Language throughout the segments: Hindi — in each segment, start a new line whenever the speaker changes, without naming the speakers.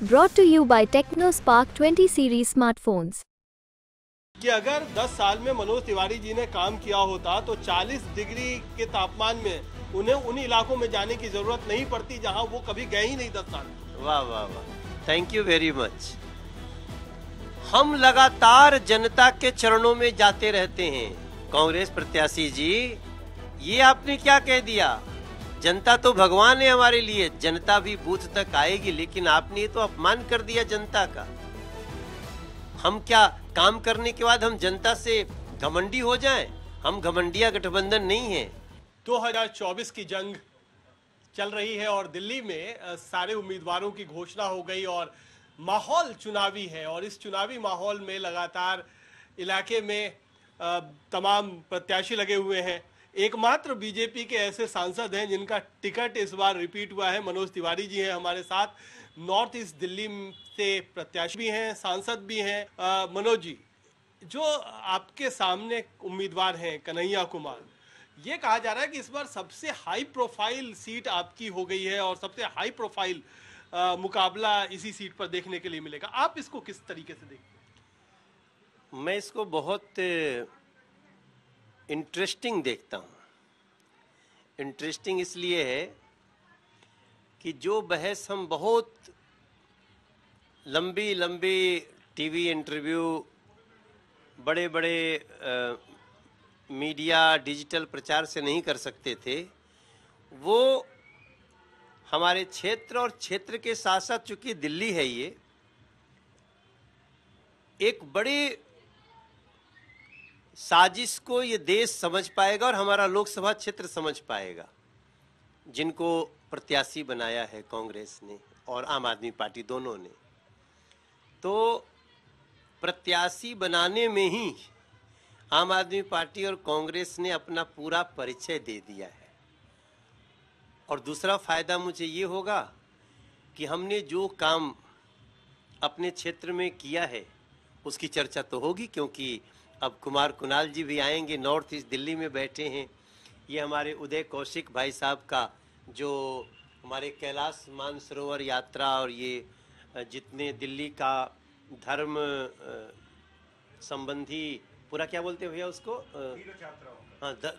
Brought to you by TechnoSpark 20 series smartphones.
कि अगर 10 साल में मनोज तिवारी जी ने काम किया होता तो 40 डिग्री के तापमान में उन्हें उन इलाकों में जाने की जरूरत नहीं पड़ती जहां वो कभी गए ही नहीं 10 साल।
वाह वाह वाह, थैंक यू वेरी मच। हम लगातार जनता के चरणों में जाते रहते हैं। कांग्रेस प्रत्याशी जी, ये आपने क्या कह दिया? जनता तो भगवान है हमारे लिए, जनता भी बूथ तक आएगी, लेकिन आपने तो अपमान कर दिया जनता का। हम क्या काम करने के बाद हम जनता से घमंडी हो जाएं? हम घमंडिया गठबंधन नहीं है।
2024 की जंग चल रही है और दिल्ली में सारे उम्मीदवारों की घोषणा हो गई और माहौल चुनावी है। और इस चुनावी माहौल में लगातार इलाके में तमाम प्रत्याशी लगे हुए हैं। एकमात्र बीजेपी के ऐसे सांसद हैं जिनका टिकट इस बार रिपीट हुआ है। मनोज तिवारी जी हैं हमारे साथ, नॉर्थ ईस्ट दिल्ली से प्रत्याशी भी हैं, सांसद भी हैं। मनोज जी, जो आपके सामने उम्मीदवार हैं कन्हैया कुमार, ये कहा जा रहा है कि इस बार सबसे हाई प्रोफाइल सीट आपकी हो गई है और सबसे हाई प्रोफाइल मुकाबला इसी सीट पर देखने के लिए मिलेगा। आप इसको किस तरीके से देखते हैं?
मैं इसको बहुत इंटरेस्टिंग देखता हूँ। इंटरेस्टिंग इसलिए है कि जो बहस हम बहुत लंबी लंबी टीवी इंटरव्यू, बड़े बड़े मीडिया, डिजिटल प्रचार से नहीं कर सकते थे, वो हमारे क्षेत्र और क्षेत्र के साथ साथ, चूंकि दिल्ली है, ये एक बड़ी साजिश को ये देश समझ पाएगा और हमारा लोकसभा क्षेत्र समझ पाएगा, जिनको प्रत्याशी बनाया है कांग्रेस ने और आम आदमी पार्टी दोनों ने। तो प्रत्याशी बनाने में ही आम आदमी पार्टी और कांग्रेस ने अपना पूरा परिचय दे दिया है। और दूसरा फायदा मुझे ये होगा कि हमने जो काम अपने क्षेत्र में किया है उसकी चर्चा तो होगी, क्योंकि अब कुमार कुणाल जी भी आएंगे, नॉर्थ ईस्ट दिल्ली में बैठे हैं। ये हमारे उदय कौशिक भाई साहब का, जो हमारे कैलाश मानसरोवर यात्रा और ये जितने दिल्ली का धर्म संबंधी पूरा क्या बोलते हैं भैया उसको,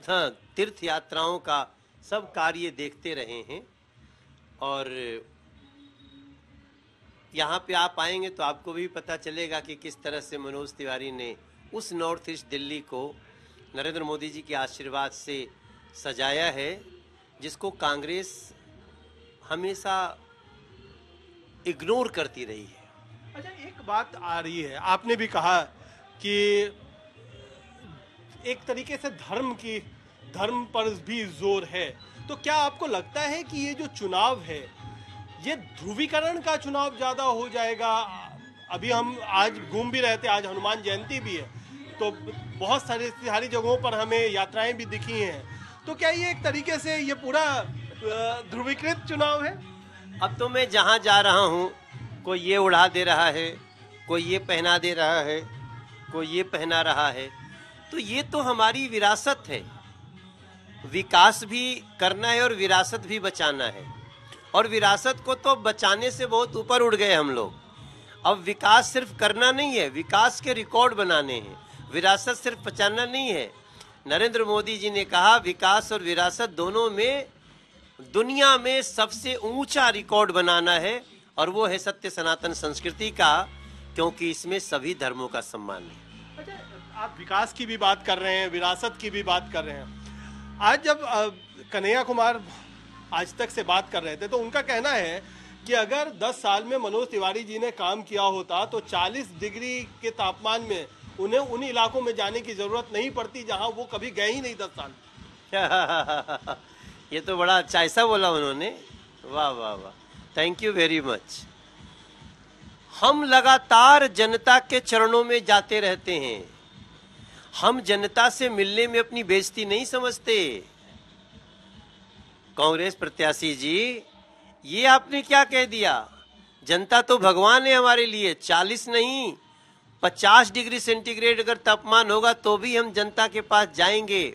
हाँ, तीर्थ यात्राओं का सब कार्य देखते रहे हैं। और यहाँ पे आप आएंगे तो आपको भी पता चलेगा कि किस तरह से मनोज तिवारी ने उस नॉर्थ ईस्ट दिल्ली को नरेंद्र मोदी जी के आशीर्वाद से सजाया है, जिसको कांग्रेस हमेशा इग्नोर करती रही है।
अच्छा, एक बात आ रही है, आपने भी कहा कि एक तरीके से धर्म पर भी जोर है। तो क्या आपको लगता है कि ये जो चुनाव है, ये ध्रुवीकरण का चुनाव ज्यादा हो जाएगा? अभी हम आज घूम भी रहे थे, आज हनुमान जयंती भी है, तो बहुत सारी जगहों पर हमें यात्राएं भी दिखी हैं। तो क्या ये एक तरीके से ये पूरा ध्रुवीकृत चुनाव है?
अब तो मैं जहां जा रहा हूं, कोई ये उड़ा दे रहा है, कोई ये पहना दे रहा है, कोई ये पहना रहा है। तो ये तो हमारी विरासत है। विकास भी करना है और विरासत भी बचाना है। और विरासत को तो बचाने से बहुत ऊपर उड़ गए हम लोग। अब विकास सिर्फ करना नहीं है, विकास के रिकॉर्ड बनाने हैं। विरासत सिर्फ बचाना नहीं है। नरेंद्र मोदी जी ने कहा विकास और विरासत दोनों में दुनिया में सबसे ऊंचा रिकॉर्ड बनाना है, और वो है सत्य सनातन संस्कृति का, क्योंकि इसमें सभी धर्मों का सम्मान है।
अच्छा, आप विकास की भी बात कर रहे हैं, विरासत की भी बात कर रहे हैं। आज जब कन्हैया कुमार आज तक से बात कर रहे थे, तो उनका कहना है कि अगर 10 साल में मनोज तिवारी जी ने काम किया होता तो 40 डिग्री के तापमान में उन्हें उन इलाकों में जाने की जरूरत नहीं पड़ती जहां वो कभी गए ही नहीं 10 साल।
ये तो बड़ा अच्छा ऐसा बोला उन्होंने। वाह वाह वाह, थैंक यू वेरी मच। हम लगातार जनता के चरणों में जाते रहते हैं। हम जनता से मिलने में अपनी बेइज्जती नहीं समझते। कांग्रेस प्रत्याशी जी, ये आपने क्या कह दिया? जनता तो भगवान है हमारे लिए, 40 नहीं 50 डिग्री सेंटीग्रेड अगर तापमान होगा तो भी हम जनता के पास जाएंगे।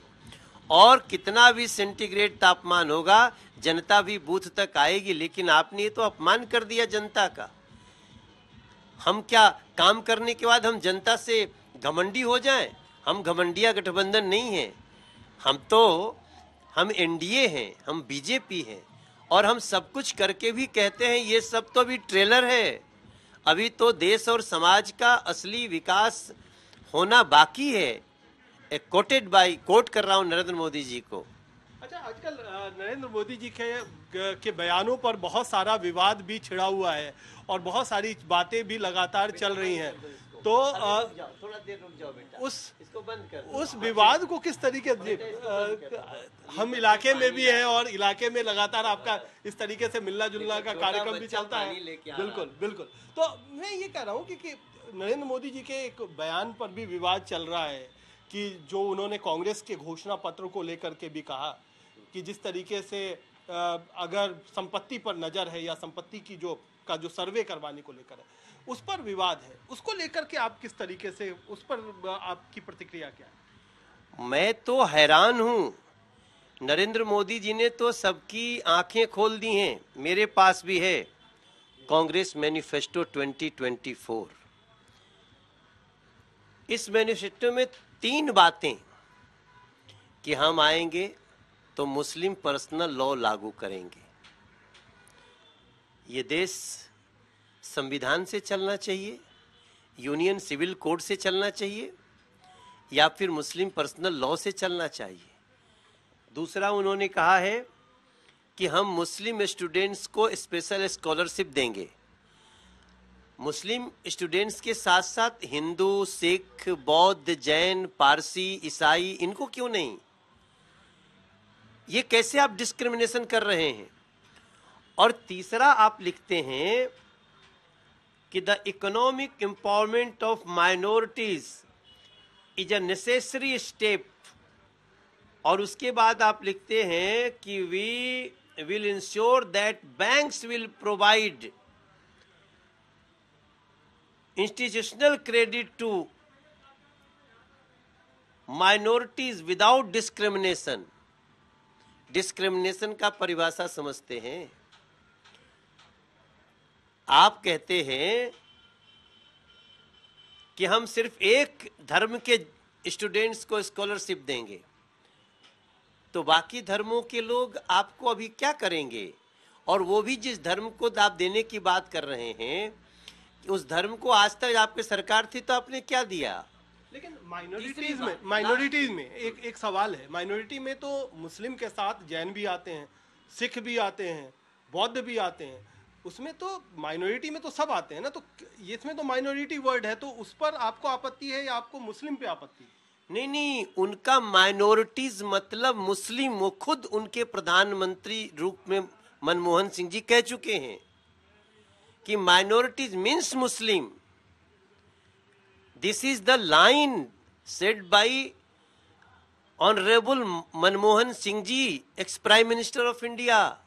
और कितना भी सेंटीग्रेड तापमान होगा, जनता भी बूथ तक आएगी। लेकिन आपने तो अपमान कर दिया जनता का। हम क्या काम करने के बाद हम जनता से घमंडी हो जाएं? हम घमंडिया गठबंधन नहीं है। हम एनडीए हैं, हम बीजेपी हैं, और हम सब कुछ करके भी कहते हैं ये सब तो अभी ट्रेलर है। अभी तो देश और समाज का असली विकास होना बाकी है। कोट कर रहा हूं नरेंद्र मोदी जी को।
अच्छा, आजकल नरेंद्र मोदी जी के बयानों पर बहुत सारा विवाद भी छिड़ा हुआ है और बहुत सारी बातें भी लगातार चल रही हैं। तो
थोड़ा देर रुक जाओ बेटा, इसको बंद कर।
उस विवाद को किस तरीके से हम इलाके में भी हैं और इलाके में लगातार आपका इस तरीके से मिलना जुलना का कार्यक्रम भी चलता है। बिल्कुल बिल्कुल। तो मैं ये कह रहा हूँ कि नरेंद्र मोदी जी के एक बयान पर भी विवाद चल रहा है कि जो उन्होंने कांग्रेस के घोषणा पत्र को लेकर के भी कहा कि जिस तरीके से अगर संपत्ति पर नजर है या संपत्ति की जो सर्वे करवाने को लेकर है उस पर विवाद है, उसको लेकर के आप किस तरीके से, उस पर आपकी प्रतिक्रिया क्या है?
मैं तो हैरान हूं। नरेंद्र मोदी जी ने तो सबकी आंखें खोल दी हैं। मेरे पास भी है कांग्रेस मैनिफेस्टो 2024। इस मैनिफेस्टो में 3 बातें कि हम आएंगे तो मुस्लिम पर्सनल लॉ लागू करेंगे। ये देश संविधान से चलना चाहिए, यूनियन सिविल कोड से चलना चाहिए, या फिर मुस्लिम पर्सनल लॉ से चलना चाहिए। दूसरा, उन्होंने कहा है कि हम मुस्लिम स्टूडेंट्स को स्पेशल स्कॉलरशिप देंगे। मुस्लिम स्टूडेंट्स के साथ साथ हिंदू, सिख, बौद्ध, जैन, पारसी, ईसाई, इनको क्यों नहीं? ये कैसे आप डिस्क्रिमिनेशन कर रहे हैं? और तीसरा आप लिखते हैं कि the economic empowerment of minorities is a necessary step. और उसके बाद आप लिखते हैं कि we will ensure that banks will provide institutional credit to minorities without discrimination. Discrimination का परिभाषा समझते हैं? आप कहते हैं कि हम सिर्फ एक धर्म के स्टूडेंट्स को स्कॉलरशिप देंगे, तो बाकी धर्मों के लोग आपको अभी क्या करेंगे? और वो भी जिस धर्म को आप देने की बात कर रहे हैं, उस धर्म को आज तक आपकी सरकार थी तो आपने क्या दिया?
लेकिन माइनॉरिटीज में एक सवाल है। माइनॉरिटी में तो मुस्लिम के साथ जैन भी आते हैं, सिख भी आते हैं, बौद्ध भी आते हैं। उसमें तो माइनॉरिटी में तो सब आते हैं ना, तो इसमें तो माइनॉरिटी वर्ड है, तो उस पर आपको आपत्ति है या आपको मुस्लिम पे आपत्ति है?
नहीं, उनका माइनॉरिटीज मतलब मुस्लिम। वो खुद उनके प्रधानमंत्री रूप में मनमोहन सिंह जी कह चुके हैं कि minorities means Muslim. This is the line said by honourable Manmohan Singh ji, ex prime minister of India.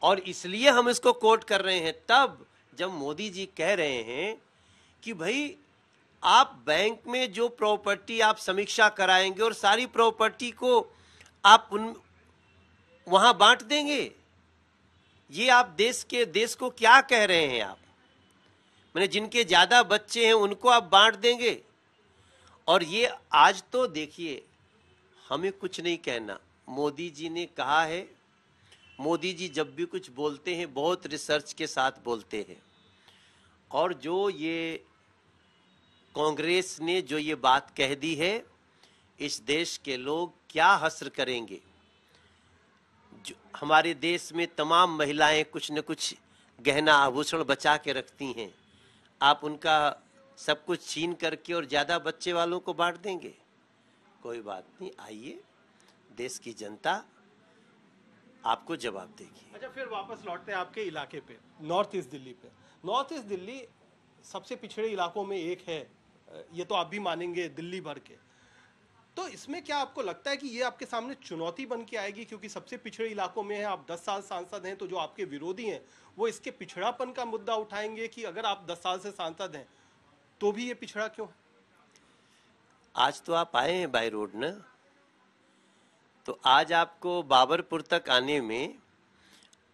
और इसलिए हम इसको कोट कर रहे हैं। तब जब मोदी जी कह रहे हैं कि भाई आप बैंक में जो प्रॉपर्टी आप समीक्षा कराएंगे और सारी प्रॉपर्टी को आप वहां बांट देंगे, ये आप देश को क्या कह रहे हैं? आप मैंने जिनके ज्यादा बच्चे हैं उनको आप बांट देंगे। और ये आज तो देखिए, हमें कुछ नहीं कहना, मोदी जी ने कहा है। मोदी जी जब भी कुछ बोलते हैं बहुत रिसर्च के साथ बोलते हैं। और जो ये कांग्रेस ने जो ये बात कह दी है, इस देश के लोग क्या हस्र करेंगे। जो हमारे देश में तमाम महिलाएं कुछ न कुछ गहना आभूषण बचा के रखती हैं, आप उनका सब कुछ छीन करके और ज्यादा बच्चे वालों को बांट देंगे? कोई बात नहीं, आइए, देश की जनता आपको जवाब देगी।
अच्छा, फिर वापस लौटते हैं आपके इलाके पे, नॉर्थ ईस्ट दिल्ली पे। नॉर्थ ईस्ट दिल्ली सबसे पिछड़े इलाकों में एक है, ये तो आप भी मानेंगे दिल्ली भर के। तो इसमें क्या आपको लगता है कि ये आपके सामने चुनौती बन के आएगी, क्योंकि सबसे पिछड़े इलाकों में है, आप 10 साल सांसद हैं, तो जो आपके विरोधी हैं वो इसके पिछड़ापन का मुद्दा उठाएंगे कि अगर आप 10 साल से सांसद हैं तो भी ये पिछड़ा क्यों है?
आज तो आप आए हैं बाय रोड ना, तो आज आपको बाबरपुर तक आने में,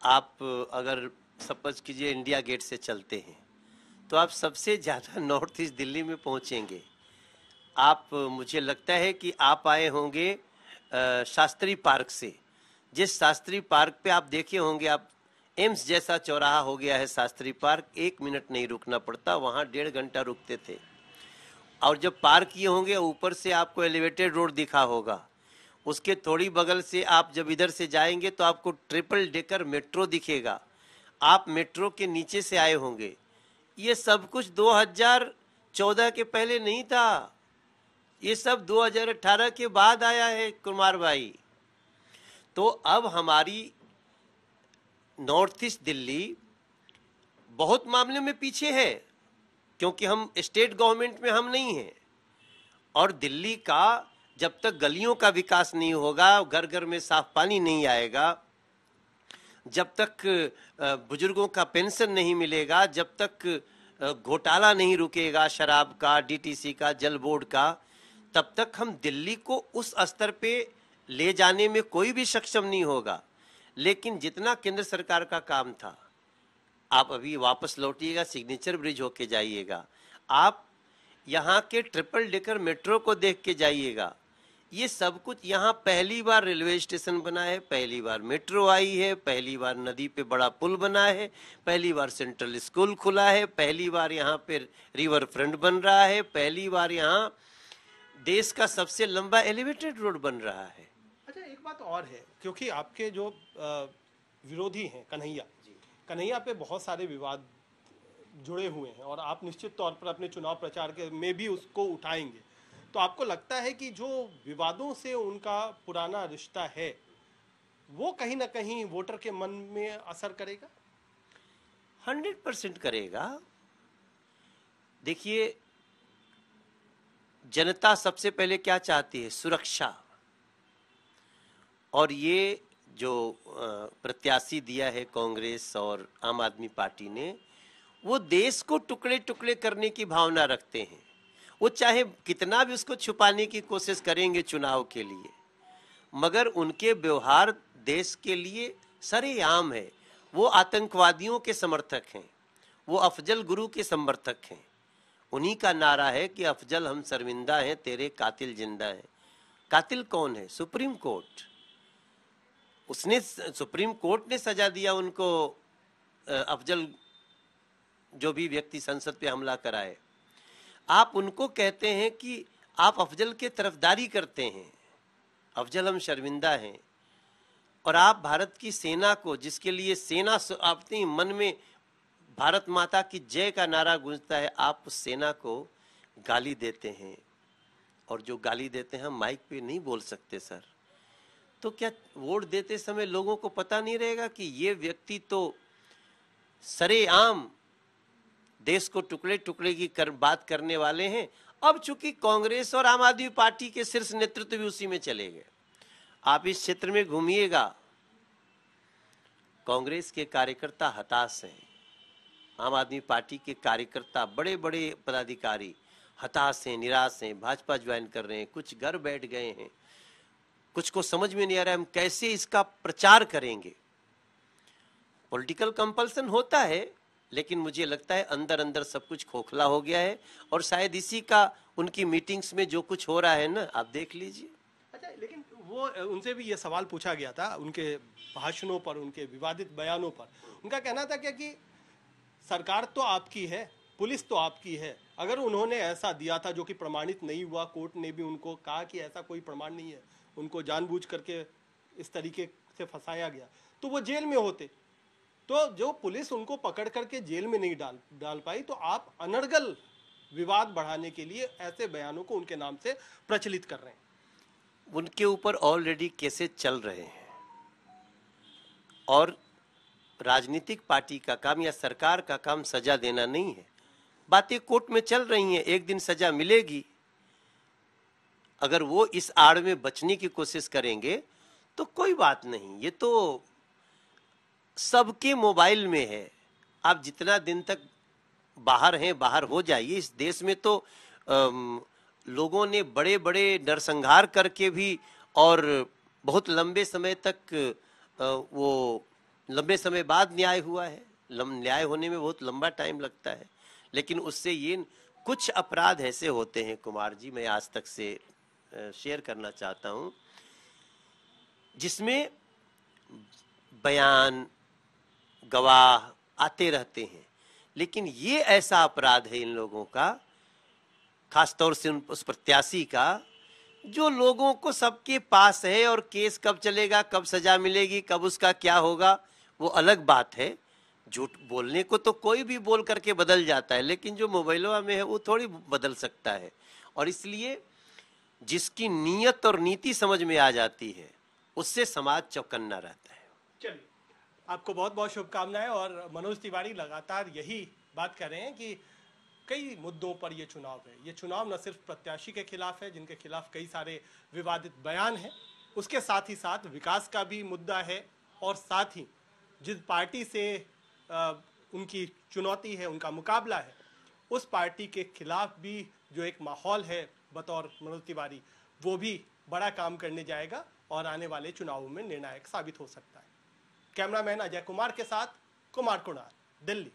आप अगर सपोज कीजिए इंडिया गेट से चलते हैं तो आप सबसे ज़्यादा नॉर्थ ईस्ट दिल्ली में पहुंचेंगे। आप, मुझे लगता है कि आप आए होंगे शास्त्री पार्क से। जिस शास्त्री पार्क पे आप देखे होंगे, आप एम्स जैसा चौराहा हो गया है शास्त्री पार्क, 1 मिनट नहीं रुकना पड़ता, वहाँ 1.5 घंटा रुकते थे। और जब पार किए होंगे, ऊपर से आपको एलिवेटेड रोड दिखा होगा, उसके थोड़ी बगल से आप जब इधर से जाएंगे तो आपको ट्रिपल डेकर मेट्रो दिखेगा। आप मेट्रो के नीचे से आए होंगे। ये सब कुछ 2014 के पहले नहीं था, ये सब 2018 के बाद आया है कुमार भाई। तो अब हमारी नॉर्थ ईस्ट दिल्ली बहुत मामले में पीछे है, क्योंकि हम स्टेट गवर्नमेंट में हम नहीं हैं। और दिल्ली का जब तक गलियों का विकास नहीं होगा, घर घर में साफ पानी नहीं आएगा, जब तक बुजुर्गों का पेंशन नहीं मिलेगा, जब तक घोटाला नहीं रुकेगा शराब का, डीटीसी का, जल बोर्ड का, तब तक हम दिल्ली को उस स्तर पे ले जाने में कोई भी सक्षम नहीं होगा। लेकिन जितना केंद्र सरकार का काम था, आप अभी वापस लौटिएगा, सिग्नेचर ब्रिज होके जाइएगा, आप यहाँ के ट्रिपल डेकर मेट्रो को देख के जाइएगा। ये सब कुछ यहाँ पहली बार रेलवे स्टेशन बना है, पहली बार मेट्रो आई है, पहली बार नदी पे बड़ा पुल बना है, पहली बार सेंट्रल स्कूल खुला है, पहली बार यहाँ पे रिवर फ्रंट बन रहा है, पहली बार यहाँ देश का सबसे लंबा एलिवेटेड रोड बन रहा है।
अच्छा, एक बात और है, क्योंकि आपके जो विरोधी हैं कन्हैया पे बहुत सारे विवाद जुड़े हुए हैं और आप निश्चित तौर पर अपने चुनाव प्रचार के में भी उसको उठाएंगे। तो आपको लगता है कि जो विवादों से उनका पुराना रिश्ता है वो कहीं ना कहीं वोटर के मन में असर करेगा?
100% करेगा। देखिए, जनता सबसे पहले क्या चाहती है? सुरक्षा। और ये जो प्रत्याशी दिया है कांग्रेस और आम आदमी पार्टी ने, वो देश को टुकड़े टुकड़े करने की भावना रखते हैं। वो चाहे कितना भी उसको छुपाने की कोशिश करेंगे चुनाव के लिए, मगर उनके व्यवहार देश के लिए सरेआम है। वो आतंकवादियों के समर्थक हैं, वो अफजल गुरु के समर्थक हैं। उन्हीं का नारा है कि अफजल हम शर्मिंदा हैं, तेरे कातिल जिंदा हैं। कातिल कौन है? Supreme court. सुप्रीम कोर्ट ने सजा दिया उनको, अफजल जो भी व्यक्ति संसद पे हमला कराए। आप उनको कहते हैं कि आप अफजल के तरफदारी करते हैं, अफजल हम शर्मिंदा हैं। और आप भारत की सेना को, जिसके लिए सेना अपने मन में भारत माता की जय का नारा गूंजता है, आप उस सेना को गाली देते हैं। और जो गाली देते हैं हम माइक पे नहीं बोल सकते सर। तो क्या वोट देते समय लोगों को पता नहीं रहेगा कि ये व्यक्ति तो सरेआम देश को टुकड़े टुकड़े की बात करने वाले हैं? अब चूंकि कांग्रेस और आम आदमी पार्टी के शीर्ष नेतृत्व भी उसी में चले गए। आप इस क्षेत्र में घूमिएगा, कांग्रेस के कार्यकर्ता हताश हैं, आम आदमी पार्टी के कार्यकर्ता, बड़े बड़े पदाधिकारी हताश हैं, निराश हैं, भाजपा ज्वाइन कर रहे हैं, कुछ घर बैठ गए हैं, कुछ को समझ में नहीं आ रहा है हम कैसे इसका प्रचार करेंगे। पॉलिटिकल कंपल्सन होता है, लेकिन मुझे लगता है अंदर अंदर सब कुछ खोखला हो गया है। और शायद इसी का उनकी मीटिंग्स में जो कुछ हो रहा है ना, आप देख लीजिए।
अच्छा, लेकिन वो उनसे भी ये सवाल पूछा गया था उनके भाषणों पर, उनके विवादित बयानों पर। उनका कहना था क्या कि सरकार तो आपकी है, पुलिस तो आपकी है, अगर उन्होंने ऐसा दिया था जो कि प्रमाणित नहीं हुआ, कोर्ट ने भी उनको कहा कि ऐसा कोई प्रमाण नहीं है, उनको जानबूझ करके इस तरीके से फंसाया गया, तो वो जेल में होते। तो जो पुलिस उनको पकड़ करके जेल में नहीं डाल पाई, तो आप अनर्गल विवाद बढ़ाने के लिए ऐसे बयानों को उनके नाम से प्रचलित कर रहे हैं।
उनके ऊपर ऑलरेडी केसेस चल रहे हैं और राजनीतिक पार्टी का काम या सरकार का काम सजा देना नहीं है। बातें कोर्ट में चल रही हैं, एक दिन सजा मिलेगी। अगर वो इस आड़ में बचने की कोशिश करेंगे तो कोई बात नहीं, ये तो सबके मोबाइल में है। आप जितना दिन तक बाहर हैं, बाहर हो जाइए। इस देश में तो लोगों ने बड़े बड़े नरसंहार करके भी और बहुत लंबे समय तक वो लंबे समय बाद न्याय हुआ है। न्याय होने में बहुत लंबा टाइम लगता है, लेकिन उससे ये कुछ अपराध ऐसे होते हैं कुमार जी, मैं आज तक से शेयर करना चाहता हूं, जिसमें बयान गवाह आते रहते हैं, लेकिन ये ऐसा अपराध है इन लोगों का, खासतौर से उस प्रत्याशी का, जो लोगों को सबके पास है, और केस कब चलेगा, कब सजा मिलेगी, कब उसका क्या होगा, वो अलग बात है। झूठ बोलने को तो कोई भी बोल करके बदल जाता है, लेकिन जो मोबाइलों में है वो थोड़ी बदल सकता है। और इसलिए जिसकी नीयत और नीति समझ में आ जाती है, उससे समाज चौकन्ना रहता है।
चलिए, आपको बहुत बहुत शुभकामनाएं। और मनोज तिवारी लगातार यही बात कर रहे हैं कि कई मुद्दों पर ये चुनाव है। ये चुनाव न सिर्फ प्रत्याशी के खिलाफ है, जिनके खिलाफ कई सारे विवादित बयान हैं, उसके साथ ही साथ विकास का भी मुद्दा है, और साथ ही जिस पार्टी से उनकी चुनौती है, उनका मुकाबला है, उस पार्टी के खिलाफ भी जो एक माहौल है बतौर मनोज तिवारी, वो भी बड़ा काम करने जाएगा और आने वाले चुनावों में निर्णायक साबित हो सकता है। कैमरामैन अजय कुमार के साथ कुमार कुणाल, दिल्ली।